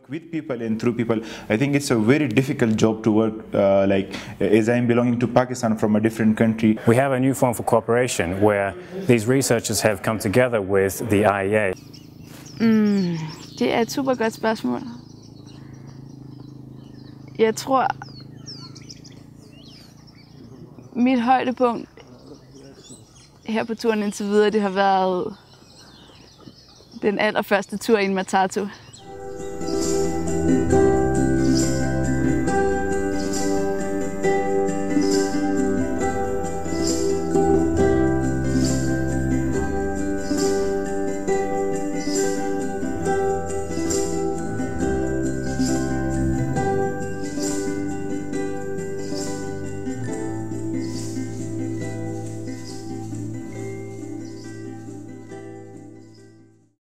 with people and through people. I think it's a very difficult job to work, as I'm belonging to Pakistan from a different country. We have a new form for cooperation where these researchers have come together with the IEA. Det er et super godt spørgsmål. Jeg tror, mit højdepunkt her på turen indtil videre, det har været den allerførste tur i en Matatu.